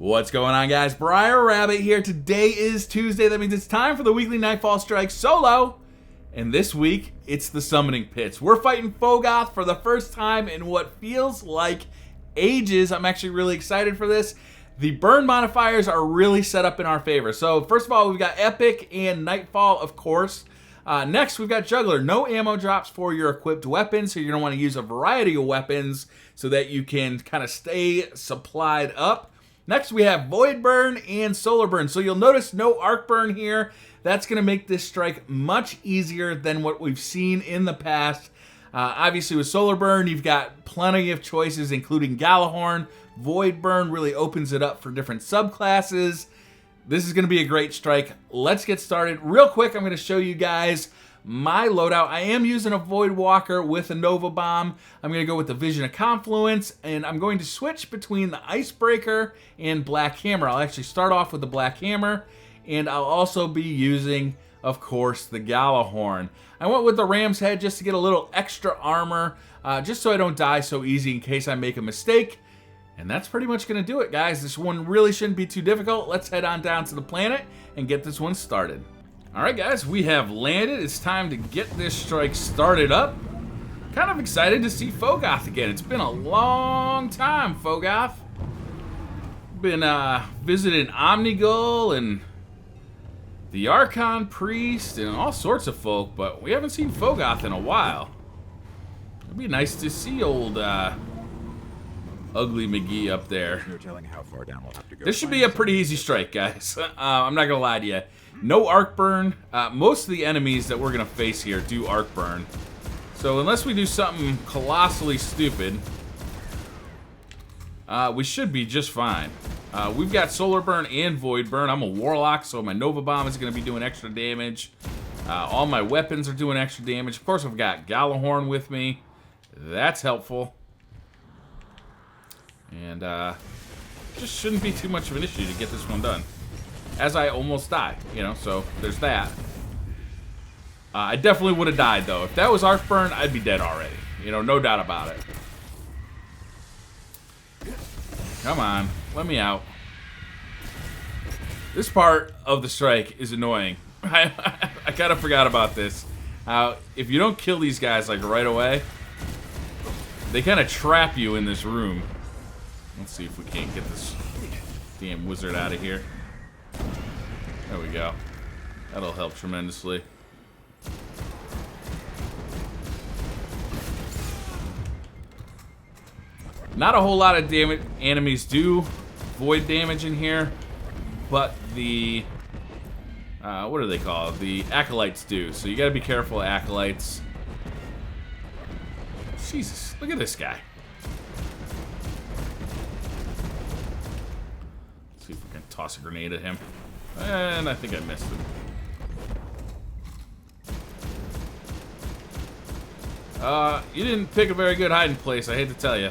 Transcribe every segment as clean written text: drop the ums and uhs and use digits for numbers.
What's going on, guys? Briar Rabbit here. Today is Tuesday. That means it's time for the weekly Nightfall Strike solo. And this week, it's the Summoning Pits. We're fighting Phogoth for the first time in what feels like ages. I'm actually really excited for this. The burn modifiers are really set up in our favor. So first of all, we've got Epic and Nightfall, of course. Next, we've got Juggler. No ammo drops for your equipped weapons, so you're going to want to use a variety of weapons so that you can kind of stay supplied up. Next, we have Void Burn and Solar Burn. So you'll notice no Arc Burn here. That's going to make this strike much easier than what we've seen in the past. Obviously, with Solar Burn, you've got plenty of choices, including Galahorn. Void Burn really opens it up for different subclasses. This is going to be a great strike. Let's get started. Real quick, I'm going to show you guys my loadout. I am using a Void Walker with a Nova Bomb. I'm going to go with the Vision of Confluence, and I'm going to switch between the Icebreaker and Black Hammer. I'll actually start off with the Black Hammer, and I'll also be using, of course, the Galahorn. I went with the Ram's Head just to get a little extra armor, just so I don't die so easy in case I make a mistake. And that's pretty much going to do it, guys. This one really shouldn't be too difficult. Let's head on down to the planet and get this one started. Alright, guys, we have landed. It's time to get this strike started up. Kind of excited to see Phogoth again. It's been a long time, Phogoth. Been visiting Omnigul and the Archon Priest and all sorts of folk, but we haven't seen Phogoth in a while. It'd be nice to see old Ugly McGee up there. No telling how far down we'll have to go. This should be a pretty easy strike, guys. I'm not gonna lie to you. No Arc Burn. Most of the enemies that we're gonna face here do Arc Burn. So unless we do something colossally stupid, we should be just fine. We've got Solar Burn and Void Burn. I'm a Warlock, so my Nova Bomb is gonna be doing extra damage. All my weapons are doing extra damage. Of course, I've got Galahorn with me. That's helpful. And just shouldn't be too much of an issue to get this one done. As I almost die, you know, so there's that. I definitely would have died, though. If that was Arc Burn, I'd be dead already. You know, no doubt about it. Come on, let me out. This part of the strike is annoying. I kind of forgot about this. If you don't kill these guys, like, right away, they kind of trap you in this room. Let's see if we can't get this damn wizard out of here. There we go. That'll help tremendously. Not a whole lot of damage. Enemies do void damage in here, but the what are they called? The acolytes do. So you got to be careful of acolytes. Jesus, look at this guy. See if we can toss a grenade at him. And I think I missed him. You didn't pick a very good hiding place, I hate to tell you.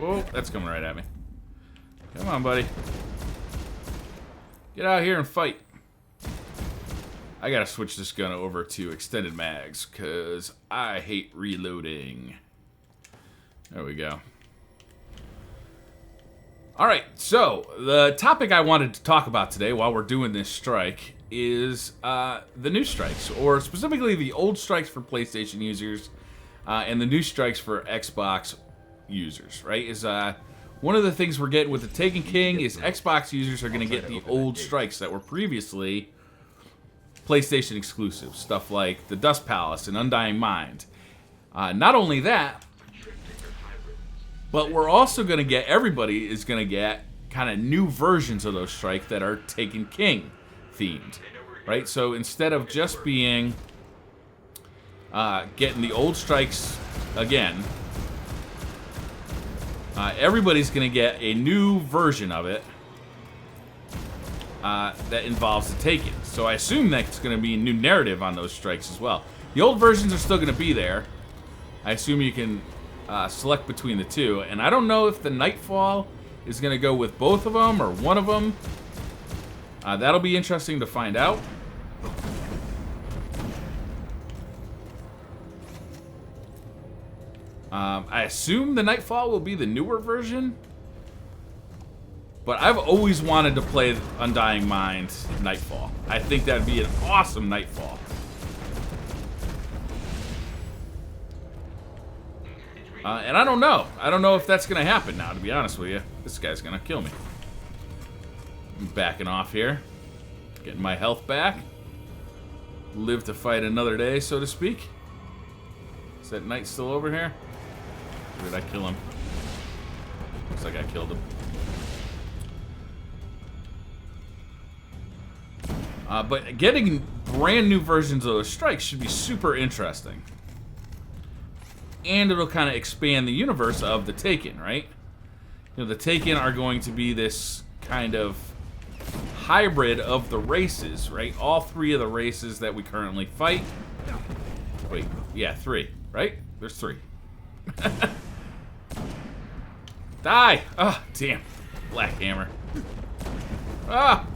Whoa, that's coming right at me. Come on, buddy. Get out here and fight. I gotta switch this gun over to extended mags, because I hate reloading. There we go. Alright, so the topic I wanted to talk about today while we're doing this strike is the new strikes, or specifically the old strikes for PlayStation users and the new strikes for Xbox users, right? Is one of the things we're getting with the Taken King is Xbox users are going to get the old strikes that were previously PlayStation exclusive, stuff like the Dust Palace and Undying Mind. Not only that, but we're also going to get, everybody is going to get kind of new versions of those strikes that are Taken King themed, right? So instead of just being, getting the old strikes again, everybody's going to get a new version of it that involves the Taken. So I assume that's going to be a new narrative on those strikes as well. The old versions are still going to be there. I assume you can select between the two, and I don't know if the Nightfall is going to go with both of them or one of them. That'll be interesting to find out. I assume the Nightfall will be the newer version. But I've always wanted to play Undying Mind Nightfall. I think that'd be an awesome Nightfall. And I don't know. I don't know if that's going to happen now, to be honest with you. This guy's going to kill me. I'm backing off here. Getting my health back. Live to fight another day, so to speak. Is that knight still over here? Or did I kill him? Looks like I killed him. But getting brand new versions of those strikes should be super interesting. And it'll kind of expand the universe of the Taken, right? You know, the Taken are going to be this kind of hybrid of the races, right? All three of the races that we currently fight. Wait, yeah, 3, right? There's 3. Die! Oh, damn. Black Hammer. Ah!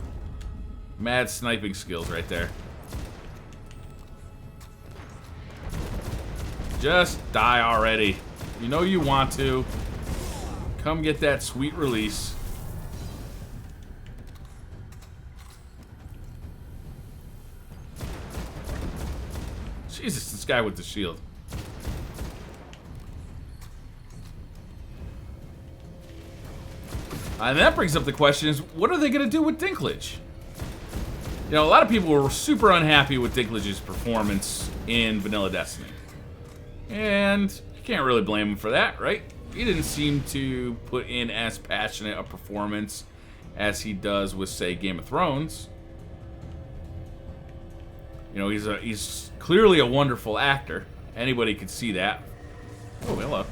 Mad sniping skills right there. Just die already. You know you want to. Come get that sweet release. Jesus, this guy with the shield. And that brings up the question is, what are they going to do with Dinklage? You know, a lot of people were super unhappy with Dinklage's performance in Vanilla Destiny. And you can't really blame him for that, right? He didn't seem to put in as passionate a performance as he does with, say, Game of Thrones. You know, he's clearly a wonderful actor. Anybody could see that. Oh, hello.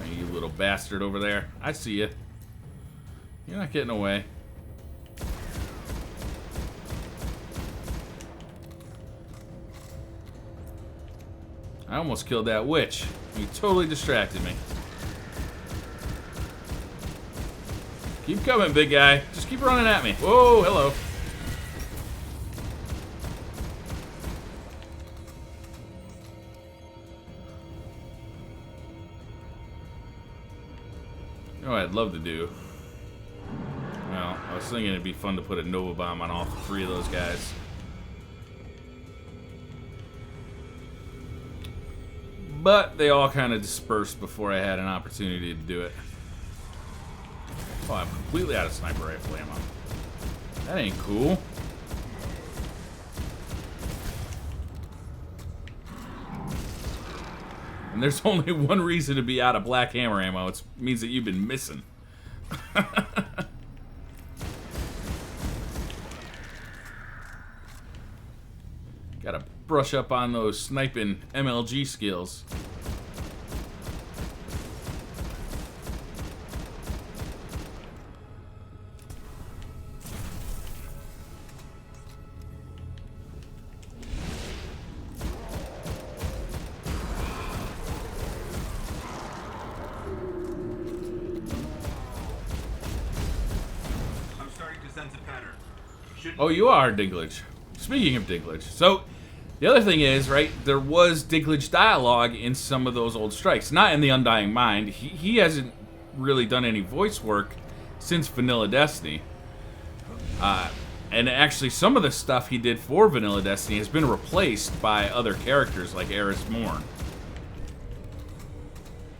Hey, you little bastard over there. I see you. You're not getting away. I almost killed that witch. You totally distracted me. Keep coming, big guy. Just keep running at me. Whoa, hello. You know what I'd love to do? Well, I was thinking it'd be fun to put a Nova Bomb on all 3 of those guys. But they all kind of dispersed before I had an opportunity to do it. Oh, I'm completely out of sniper rifle ammo. That ain't cool. And there's only one reason to be out of black hammer ammo. It means that you've been missing. Gotta brush up on those sniping MLG skills. I'm starting to sense a pattern. Oh, you are Dinklage. Speaking of Dinklage, so the other thing is, right, there was Dinklage dialogue in some of those old strikes. Not in the Undying Mind. He hasn't really done any voice work since Vanilla Destiny. And actually, some of the stuff he did for Vanilla Destiny has been replaced by other characters like Eris Morn.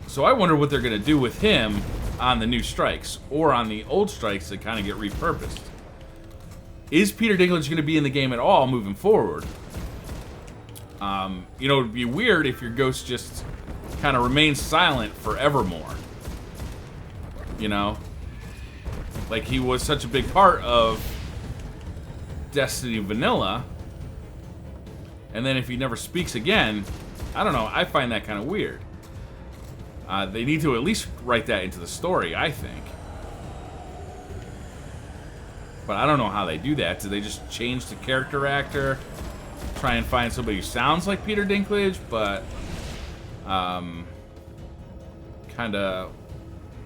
So I wonder what they're going to do with him on the new strikes, or on the old strikes that kind of get repurposed. Is Peter Dinklage going to be in the game at all moving forward? You know, it'd be weird if your ghost just kind of remains silent forevermore. You know? Like, he was such a big part of Destiny Vanilla. And then if he never speaks again, I don't know, I find that kind of weird. They need to at least write that into the story, I think. But I don't know how they do that. Do they just change the character actor? Try and find somebody who sounds like Peter Dinklage, but kind of,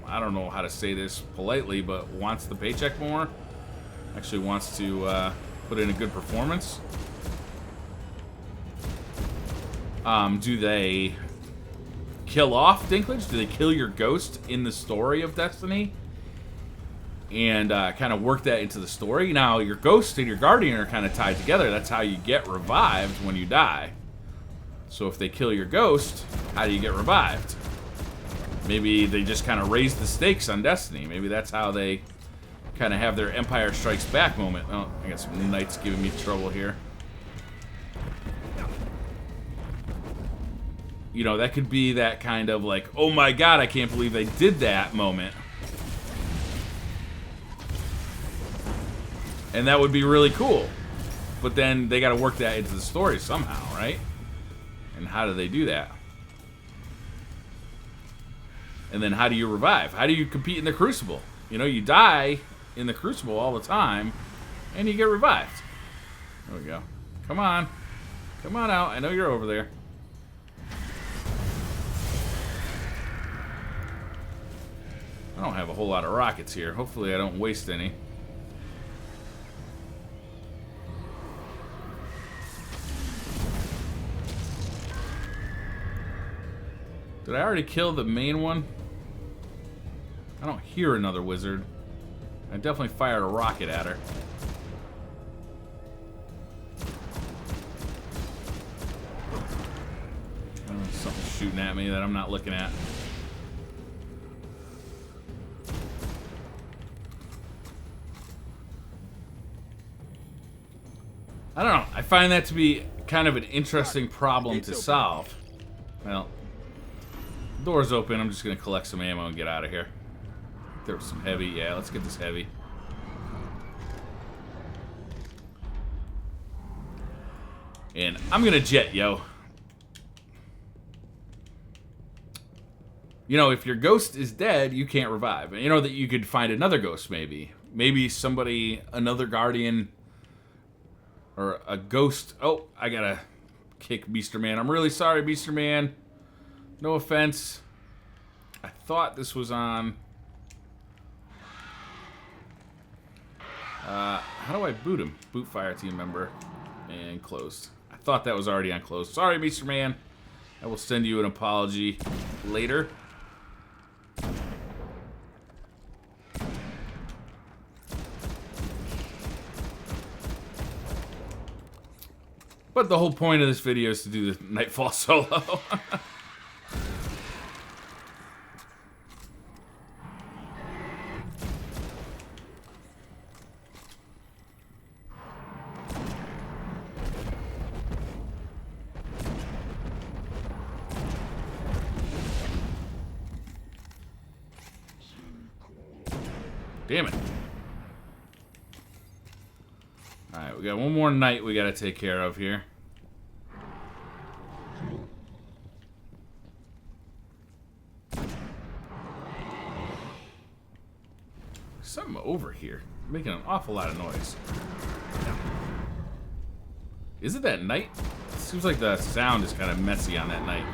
I don't know how to say this politely, but wants the paycheck more. Actually wants to put in a good performance. Do they kill off Dinklage? Do they kill your ghost in the story of Destiny? And kind of work that into the story. Now, your ghost and your guardian are kind of tied together. That's how you get revived when you die. So if they kill your ghost, how do you get revived? Maybe they just kind of raise the stakes on Destiny. Maybe that's how they kind of have their Empire Strikes Back moment. Oh, I guess Knight's giving me trouble here. You know, that could be that kind of like, oh my god, I can't believe they did that moment. And that would be really cool. But then they got to work that into the story somehow, right? And how do they do that? And then how do you revive? How do you compete in the Crucible? You know, you die in the Crucible all the time, and you get revived. There we go. Come on. Come on out. I know you're over there. I don't have a whole lot of rockets here. Hopefully I don't waste any. Did I already kill the main one? I don't hear another wizard. I definitely fired a rocket at her. Oh, something's shooting at me that I'm not looking at. I don't know. I find that to be kind of an interesting problem to solve. Well, door's open. I'm just going to collect some ammo and get out of here. There was some heavy. Yeah, let's get this heavy. And I'm going to jet, yo. You know, if your ghost is dead, you can't revive. And you know that you could find another ghost, maybe. Maybe somebody, another guardian, or a ghost. Oh, I got to kick Beaster Man. I'm really sorry, Beaster Man. No offense. I thought this was on... how do I boot him? Boot fire team member. And closed. I thought that was already on closed. Sorry, Mr. Man. I will send you an apology later. But the whole point of this video is to do the Nightfall solo. Damn it. Alright, we got one more knight we gotta take care of here. Something over here. Making an awful lot of noise. Is it that knight? It seems like the sound is kind of messy on that knight.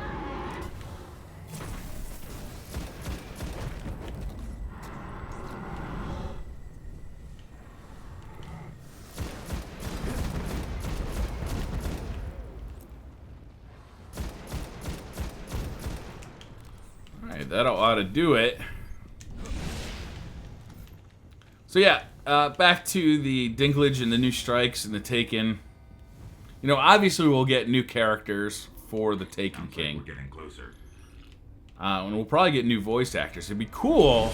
That ought to do it. So yeah, back to the Dinklage and the new strikes and the Taken. You know, obviously we'll get new characters for the Taken King. We're getting closer. And we'll probably get new voice actors. It'd be cool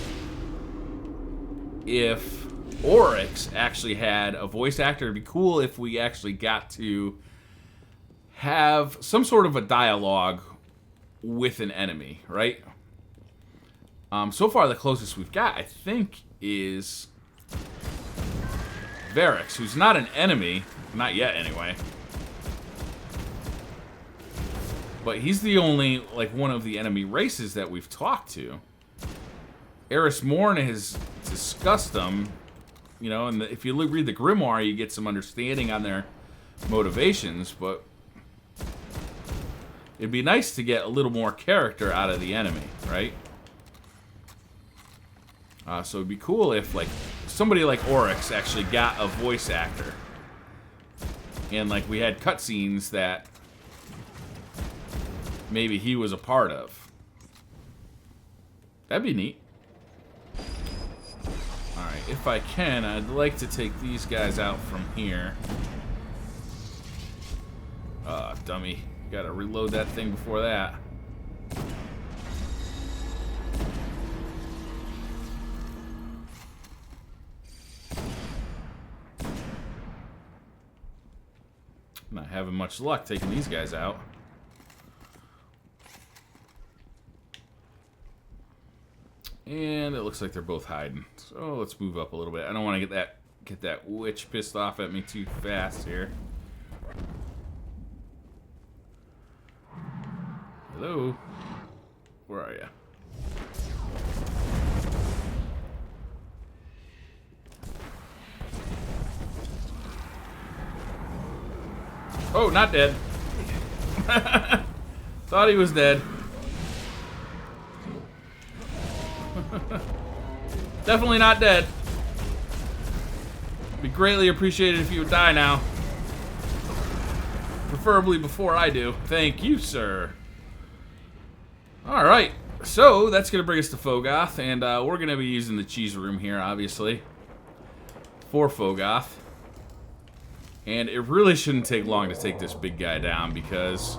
if Oryx actually had a voice actor. It'd be cool if we actually got to have some sort of a dialogue with an enemy, right? So far, the closest we've got, I think, is Varix, who's not an enemy. Not yet, anyway. But he's the only, like, one of the enemy races that we've talked to. Eris Morn has discussed them, you know, and if you read the Grimoire, you get some understanding on their motivations, but it'd be nice to get a little more character out of the enemy, right? So it'd be cool if, like, somebody like Oryx actually got a voice actor. And, like, we had cutscenes that maybe he was a part of. That'd be neat. Alright, if I can, I'd like to take these guys out from here. Dummy. Gotta reload that thing before that. Not having much luck taking these guys out. And it looks like they're both hiding. So let's move up a little bit. I don't want to get that witch pissed off at me too fast here. Hello? Where are you? Oh, not dead. Thought he was dead. Definitely not dead. Be greatly appreciated if you would die now. Preferably before I do. Thank you, sir. Alright, so that's going to bring us to Phogoth, and we're going to be using the cheese room here, obviously, for Phogoth. And it really shouldn't take long to take this big guy down, because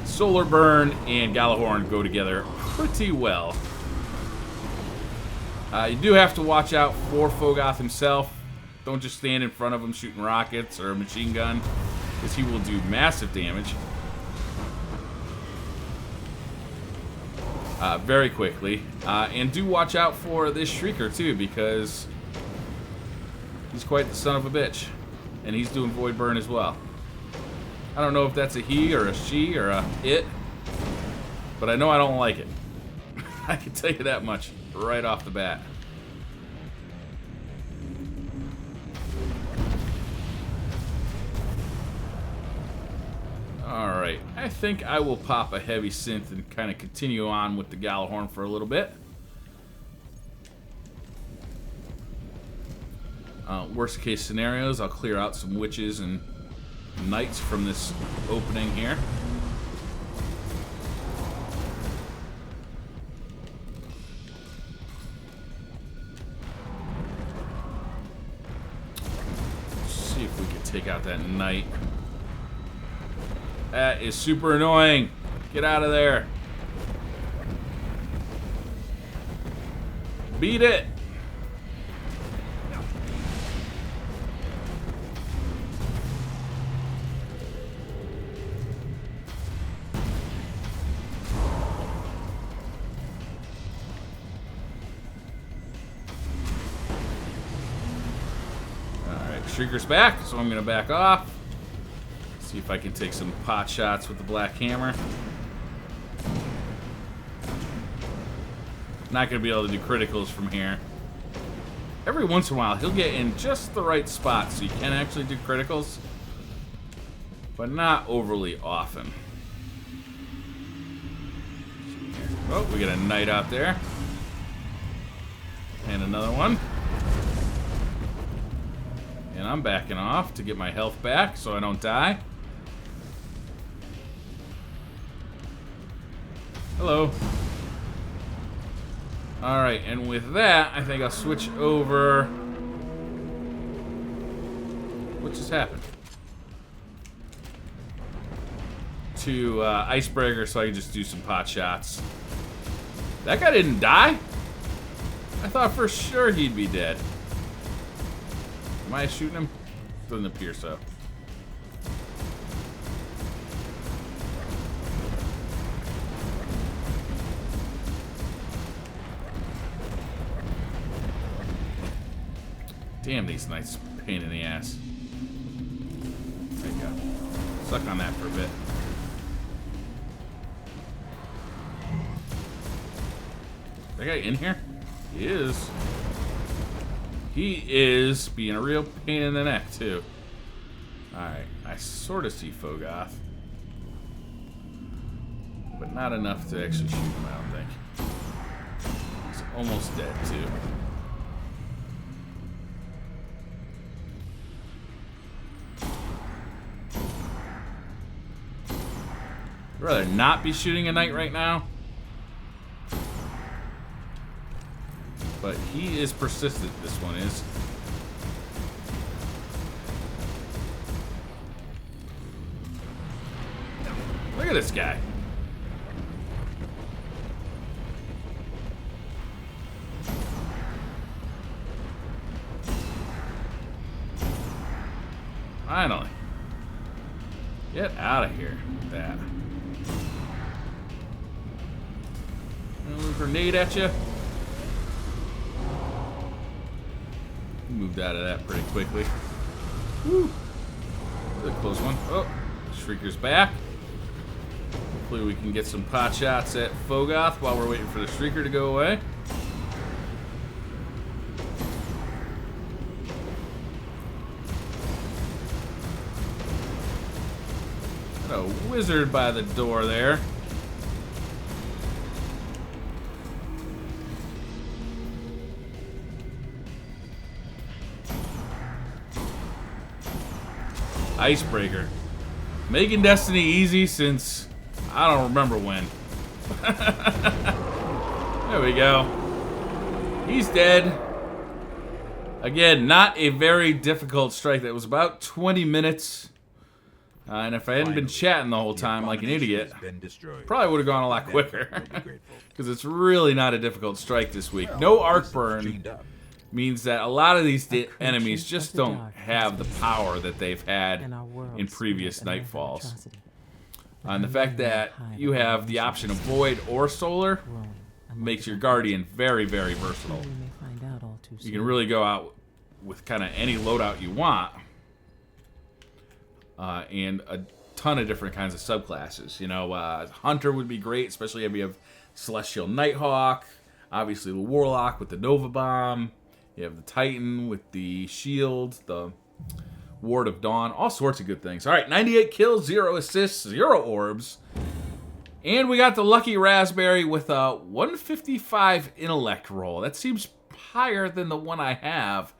Solar Burn and Galahorn go together pretty well. You do have to watch out for Phogoth himself. Don't just stand in front of him shooting rockets or a machine gun, because he will do massive damage. Very quickly. And do watch out for this Shrieker too, because he's quite the son of a bitch. And he's doing Void Burn as well. I don't know if that's a he or a she or a it, but I know I don't like it. I can tell you that much right off the bat. Alright, I think I will pop a heavy synth and kind of continue on with the Galahorn for a little bit. Worst case scenarios, I'll clear out some witches and knights from this opening here. Let's see if we can take out that knight. That is super annoying. Get out of there. Beat it. Alright, Shrieker's back, so I'm going to back off. See if I can take some pot shots with the Black Hammer. Not going to be able to do criticals from here. Every once in a while, he'll get in just the right spot so you can actually do criticals, but not overly often. Oh, we got a knight out there. And another one. And I'm backing off to get my health back so I don't die. Hello. Alright, and with that, I think I'll switch over. What just happened? To Icebreaker so I can just do some pot shots. That guy didn't die? I thought for sure he'd be dead. Am I shooting him? Doesn't appear so. Damn, these knights pain in the ass. There you go. Suck on that for a bit. That guy in here? He is. He is being a real pain in the neck, too. Alright, I sort of see Phogoth. But not enough to actually shoot him, I don't think. He's almost dead, too. I'd rather not be shooting a knight right now. But he is persistent, this one is. Look at this guy. Finally. Get out of here with that. A little grenade at you. Moved out of that pretty quickly. Woo! A close one. Oh, Shrieker's back. Hopefully we can get some pot shots at Phogoth while we're waiting for the Shrieker to go away. Got a wizard by the door there. Icebreaker. Making Destiny easy since I don't remember when. There we go. He's dead. Again, not a very difficult strike. That was about 20 minutes. And if I hadn't been chatting the whole time like an idiot, probably would have gone a lot quicker. Because it's really not a difficult strike this week. No arc burn means that a lot of these enemies just don't have the power that they've had in previous Nightfalls. And the fact that you have the option of Void or Solar makes your Guardian very, very versatile. You can really go out with kind of any loadout you want. And a ton of different kinds of subclasses. You know, Hunter would be great, especially if you have Celestial Nighthawk. Obviously the Warlock with the Nova Bomb. You have the Titan with the shield, the Ward of Dawn, all sorts of good things. All right, 98 kills, 0 assists, 0 orbs. And we got the Lucky Raspberry with a 155 intellect roll. That seems higher than the one I have.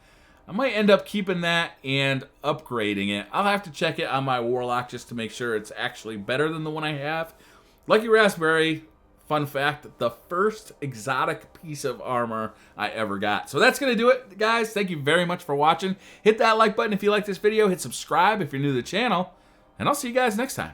I might end up keeping that and upgrading it. I'll have to check it on my Warlock just to make sure it's actually better than the one I have. Lucky Raspberry, fun fact, the first exotic piece of armor I ever got. So that's going to do it, guys. Thank you very much for watching. Hit that like button if you like this video. Hit subscribe if you're new to the channel. And I'll see you guys next time.